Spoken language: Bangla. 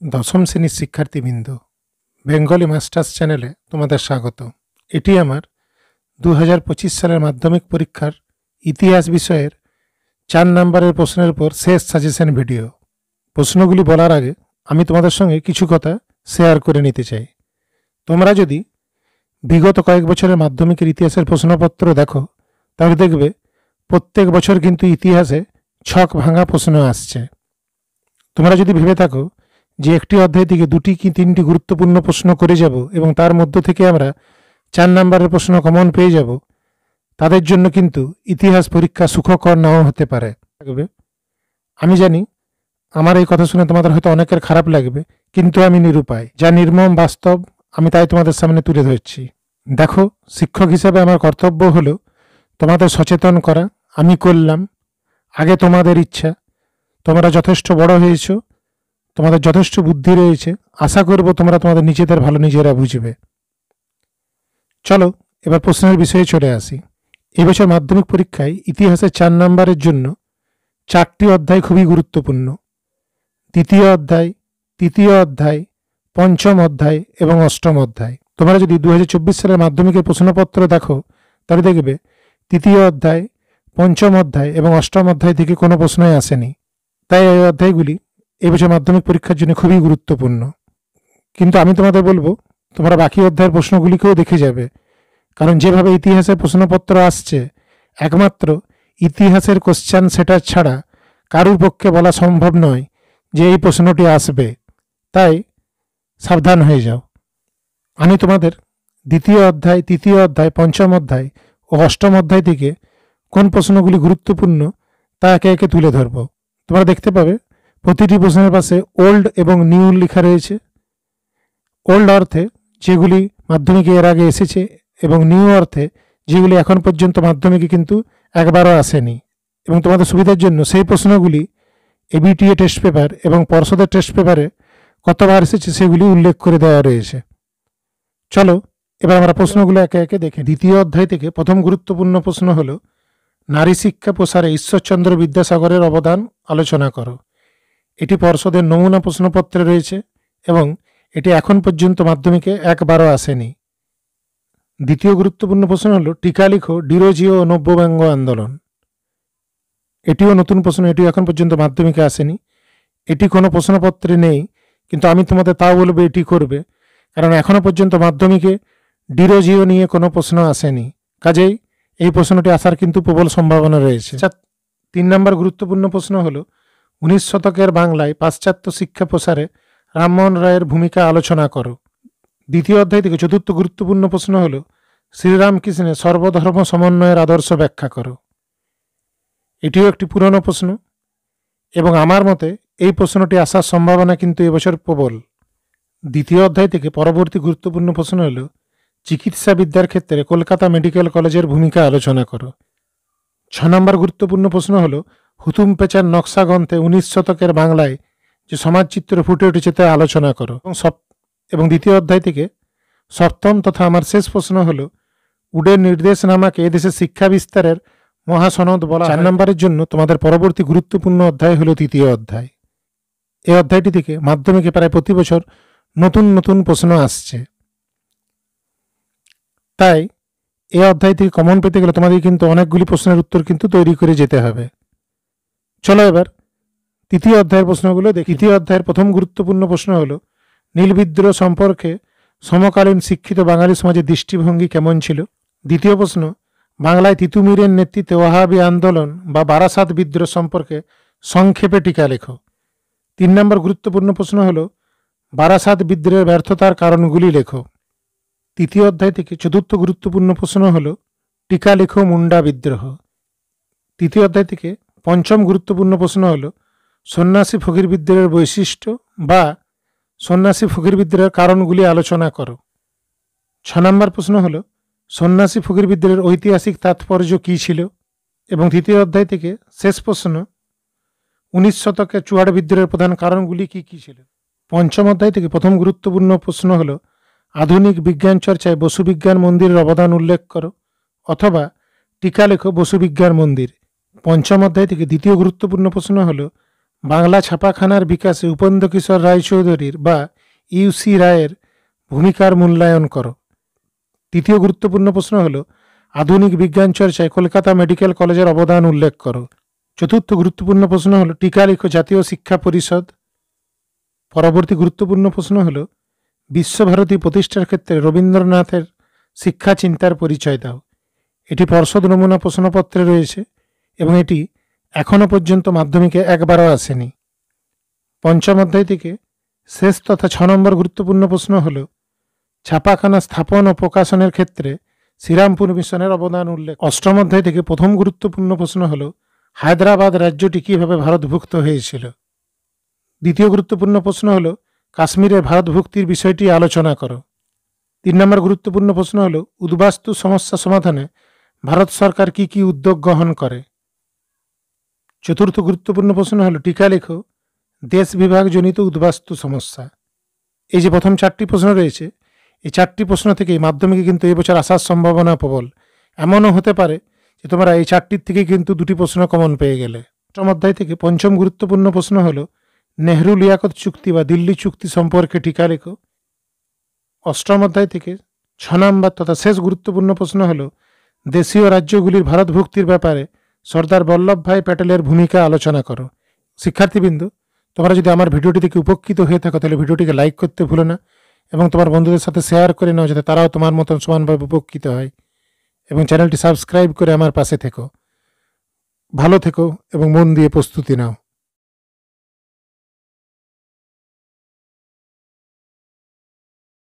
দশম শ্রেণীর শিক্ষার্থীবৃন্দ, বেঙ্গলি মাস্টার্স চ্যানেলে তোমাদের স্বাগত। এটি আমার 2025 সালের মাধ্যমিক পরীক্ষার ইতিহাস বিষয়ের 4 নম্বরের প্রশ্নের উপর শেষ সাজেশন ভিডিও। প্রশ্নগুলি বলার আগে আমি তোমাদের সঙ্গে কিছু কথা শেয়ার করে নিতে চাই। তোমরা যদি বিগত কয়েক বছরের মাধ্যমিকের ইতিহাসের প্রশ্নপত্র দেখো, তাহলে দেখবে প্রত্যেক বছর কিন্তু ইতিহাসে ছক ভাঙা প্রশ্ন আসছে। তোমরা যদি ভেবে থাকো যে একটি অধ্যায় থেকে 2টি কি 3টি গুরুত্বপূর্ণ প্রশ্ন করে যাব এবং তার মধ্য থেকে আমরা 4 নম্বরের প্রশ্ন কমন পেয়ে যাব, তাদের জন্য কিন্তু ইতিহাস পরীক্ষা সুখকর নাও হতে পারে। আমি জানি আমার এই কথা শুনে তোমাদের হয়তো অনেকের খারাপ লাগবে, কিন্তু আমি নিরুপায়, যা নির্মম বাস্তব আমি তাই তোমাদের সামনে তুলে ধরছি। দেখো, শিক্ষক হিসাবে আমার কর্তব্য হলো তোমাদের সচেতন করা। আমি করলাম, আগে তোমাদের ইচ্ছা। তোমরা যথেষ্ট বড় হয়েছো, তোমাদের যথেষ্ট বুদ্ধি রয়েছে, আশা করব তোমরা তোমাদের নিজেদের ভালো নিজেরা বুঝবে। চলো এবার প্রশ্নের বিষয়ে চলে আসি। এবছর মাধ্যমিক পরীক্ষায় ইতিহাসের 4 নম্বরের জন্য 4টি অধ্যায় খুবই গুরুত্বপূর্ণ। দ্বিতীয় অধ্যায়, তৃতীয় অধ্যায়, পঞ্চম অধ্যায় এবং অষ্টম অধ্যায়। তোমরা যদি 2024 সালের মাধ্যমিকের প্রশ্নপত্র দেখো, তাহলে দেখবে তৃতীয় অধ্যায়, পঞ্চম অধ্যায় এবং অষ্টম অধ্যায় থেকে কোনো প্রশ্নই আসেনি। তাই এই অধ্যায়গুলি এবছর মাধ্যমিক পরীক্ষার জন্য খুবই গুরুত্বপূর্ণ। কিন্তু আমি তোমাদের বলবো, তোমরা বাকি অধ্যায়ের প্রশ্নগুলিকেও দেখে যাবে, কারণ যেভাবে ইতিহাসের প্রশ্নপত্র আসছে, একমাত্র ইতিহাসের কোশ্চেন সেটার ছাড়া কারুর পক্ষে বলা সম্ভব নয় যে এই প্রশ্নটি আসবে। তাই সাবধান হয়ে যাও। আমি তোমাদের দ্বিতীয় অধ্যায়, তৃতীয় অধ্যায়, পঞ্চম অধ্যায় ও অষ্টম অধ্যায় থেকে কোন প্রশ্নগুলি গুরুত্বপূর্ণ তা একে একে তুলে ধরব। তোমরা দেখতে পাবে প্রতিটি প্রশ্নের পাশে ওল্ড এবং নিউ লেখা রয়েছে। ওল্ড অর্থে যেগুলি মাধ্যমিকে এর আগে এসেছে এবং নিউ অর্থে যেগুলি এখন পর্যন্ত মাধ্যমিকে কিন্তু একবারও আসেনি। এবং তোমাদের সুবিধার জন্য সেই প্রশ্নগুলি এবিটিএ টেস্ট পেপার এবং পর্ষদের টেস্ট পেপারে কতবার এসেছে সেগুলি উল্লেখ করে দেওয়া রয়েছে। চলো এবার আমরা প্রশ্নগুলো একে একে দেখে। দ্বিতীয় অধ্যায় থেকে প্রথম গুরুত্বপূর্ণ প্রশ্ন হলো, নারী শিক্ষা প্রসারে ঈশ্বরচন্দ্র বিদ্যাসাগরের অবদান আলোচনা করো। এটি পর্ষদের নমুনা প্রশ্নপত্রে রয়েছে এবং এটি এখন পর্যন্ত মাধ্যমিকে একবারও আসেনি। দ্বিতীয় গুরুত্বপূর্ণ প্রশ্ন হলো, টিকা লিখো ডিরোজিও ও নব্যব্যঙ্গ আন্দোলন। এটিও নতুন প্রশ্ন, এটিও এখন পর্যন্ত মাধ্যমিকে আসেনি। এটি কোনো প্রশ্নপত্রে নেই, কিন্তু আমি তোমাদের তাও বলবো এটি করবে, কারণ এখনো পর্যন্ত মাধ্যমিকে ডিরোজিও নিয়ে কোনো প্রশ্ন আসেনি। কাজেই এই প্রশ্নটি আসার কিন্তু প্রবল সম্ভাবনা রয়েছে। 3 নম্বর গুরুত্বপূর্ণ প্রশ্ন হলো, 19 শতকের বাংলায় পাশ্চাত্য শিক্ষা প্রসারে রামমোহন রায়ের ভূমিকা আলোচনা করো। দ্বিতীয় অধ্যায় থেকে চতুর্থ গুরুত্বপূর্ণ প্রশ্ন হলো, শ্রীরামকৃষ্ণের সর্বধর্ম সমন্বয়ের আদর্শ ব্যাখ্যা করো। এটিও একটি পুরনো প্রশ্ন এবং আমার মতে এই প্রশ্নটি আসার সম্ভাবনা কিন্তু এবছর প্রবল। দ্বিতীয় অধ্যায় থেকে পরবর্তী গুরুত্বপূর্ণ প্রশ্ন হলো, চিকিৎসা বিদ্যার ক্ষেত্রে কলকাতা মেডিকেল কলেজের ভূমিকা আলোচনা করো। 6 নম্বর গুরুত্বপূর্ণ প্রশ্ন হলো, হুতুম পেচার নকশা গ্রন্থে 19 শতকের বাংলায় যে সমাজচিত্র ফুটে উঠেছে তা আলোচনা করো। এবং দ্বিতীয় অধ্যায় থেকে সপ্তম তথা আমার শেষ প্রশ্ন হলো, উডের নির্দেশনামাকে এদেশের শিক্ষা বিস্তারের মহাসনদ বলা। 4 নম্বরের জন্য তোমাদের পরবর্তী গুরুত্বপূর্ণ অধ্যায় হলো তৃতীয় অধ্যায়। এই অধ্যায়টি থেকে মাধ্যমিকে প্রায় প্রতি বছর নতুন নতুন প্রশ্ন আসছে। তাই এই অধ্যায় থেকে কমন পেতে গেলে তোমাদের কিন্তু অনেকগুলি প্রশ্নের উত্তর কিন্তু তৈরি করে যেতে হবে। চলো এবার তৃতীয় অধ্যায়ের প্রশ্নগুলো দেখি। তৃতীয় অধ্যায়ের প্রথম গুরুত্বপূর্ণ প্রশ্ন হলো, নীল বিদ্রোহ সম্পর্কে সমকালীন শিক্ষিত বাঙালি সমাজের দৃষ্টিভঙ্গি কেমন ছিল। দ্বিতীয় প্রশ্ন, বাংলায় তিতুমিরের নেতৃত্বে ওয়াহাবি আন্দোলন বা বারাসাত বিদ্রোহ সম্পর্কে সংক্ষেপে টিকা লেখো। 3 নম্বর গুরুত্বপূর্ণ প্রশ্ন হলো, বারাসাত বিদ্রোহের ব্যর্থতার কারণগুলি লেখো। তৃতীয় অধ্যায় থেকে চতুর্থ গুরুত্বপূর্ণ প্রশ্ন হলো, টিকা লেখো মুন্ডা বিদ্রোহ। তৃতীয় অধ্যায় থেকে পঞ্চম গুরুত্বপূর্ণ প্রশ্ন হলো, সন্ন্যাসী ফকির বিদ্রোহের বৈশিষ্ট্য বা সন্ন্যাসী ফকির বিদ্রোহের কারণগুলি আলোচনা করো। 6 নম্বর প্রশ্ন হলো, সন্ন্যাসী ফকির বিদ্রোহের ঐতিহাসিক তাৎপর্য কী ছিল। এবং তৃতীয় অধ্যায় থেকে শেষ প্রশ্ন, 19 শতকে চুয়াড় বিদ্রোহের প্রধান কারণগুলি কী কী ছিল। পঞ্চম অধ্যায় থেকে প্রথম গুরুত্বপূর্ণ প্রশ্ন হলো, আধুনিক বিজ্ঞান চর্চায় বসু বিজ্ঞান মন্দিরের অবদান উল্লেখ করো, অথবা টিকা লেখো বসু বিজ্ঞান মন্দির। পঞ্চম অধ্যায় থেকে দ্বিতীয় গুরুত্বপূর্ণ প্রশ্ন হলো, বাংলা ছাপাখানার বিকাশে উপেন্দ্র কিশোর রায়চৌধুরীর বা ইউসি রায়ের ভূমিকার মূল্যায়ন করো। তৃতীয় গুরুত্বপূর্ণ প্রশ্ন হলো আধুনিক বিজ্ঞান চর্চায় কলকাতা মেডিকেল কলেজের অবদান উল্লেখ করো। চতুর্থ গুরুত্বপূর্ণ প্রশ্ন হলো টিকা লিখো জাতীয় শিক্ষা পরিষদ। পরবর্তী গুরুত্বপূর্ণ প্রশ্ন হলো বিশ্বভারতী প্রতিষ্ঠার ক্ষেত্রে রবীন্দ্রনাথের শিক্ষা চিন্তার পরিচয় দাও। এটি পর্ষদ নমুনা প্রশ্নপত্রে রয়েছে এবং এটি এখনও পর্যন্ত মাধ্যমিকে একবারও আসেনি। পঞ্চম অধ্যায় থেকে শেষ তথা 6 নম্বর গুরুত্বপূর্ণ প্রশ্ন হল ছাপাখানা স্থাপন ও প্রকাশনের ক্ষেত্রে শ্রীরামপুর মিশনের অবদান উল্লেখ। অষ্টম অধ্যায় থেকে প্রথম গুরুত্বপূর্ণ প্রশ্ন হল হায়দ্রাবাদ রাজ্যটি কীভাবে ভারতভুক্ত হয়েছিল। দ্বিতীয় গুরুত্বপূর্ণ প্রশ্ন হল কাশ্মীরের ভারতভুক্তির বিষয়টি আলোচনা করো। 3 নম্বর গুরুত্বপূর্ণ প্রশ্ন হল উদ্বাস্তু সমস্যা সমাধানে ভারত সরকার কি কি উদ্যোগ গ্রহণ করে। চতুর্থ গুরুত্বপূর্ণ প্রশ্ন হল টিকা লেখো দেশ বিভাগজনিত উদ্বাস্তু সমস্যা। এই যে প্রথম 4টি প্রশ্ন রয়েছে, এই 4টি প্রশ্ন থেকেই মাধ্যমিকে কিন্তু এবছর আসার সম্ভাবনা প্রবল। এমনও হতে পারে যে তোমরা এই 4টির থেকেই কিন্তু 2টি প্রশ্ন কমন পেয়ে গেলে। অষ্টম অধ্যায় থেকে পঞ্চম গুরুত্বপূর্ণ প্রশ্ন হল নেহরু লিয়াকত চুক্তি বা দিল্লি চুক্তি সম্পর্কে টিকা লেখো। অষ্টম অধ্যায় থেকে 6 নম্বর তথা শেষ গুরুত্বপূর্ণ প্রশ্ন হল দেশীয় রাজ্যগুলির ভারতভুক্তির ব্যাপারে সর্দার বল্লভভাই প্যাটেলের ভূমিকা আলোচনা করো। শিক্ষার্থীবৃন্দ, তোমরা যদি আমার ভিডিওটি থেকে উপকৃত হয়ে থাকো তাহলে ভিডিওটিকে লাইক করতে ভুলো না এবং তোমার বন্ধুদের সাথে শেয়ার করে নাও যাতে তারাও তোমার মতন সমানভাবে উপকৃত হয়, এবং চ্যানেলটি সাবস্ক্রাইব করে আমার পাশে থেকো। ভালো থেকো এবং মন দিয়ে প্রস্তুতি নাও।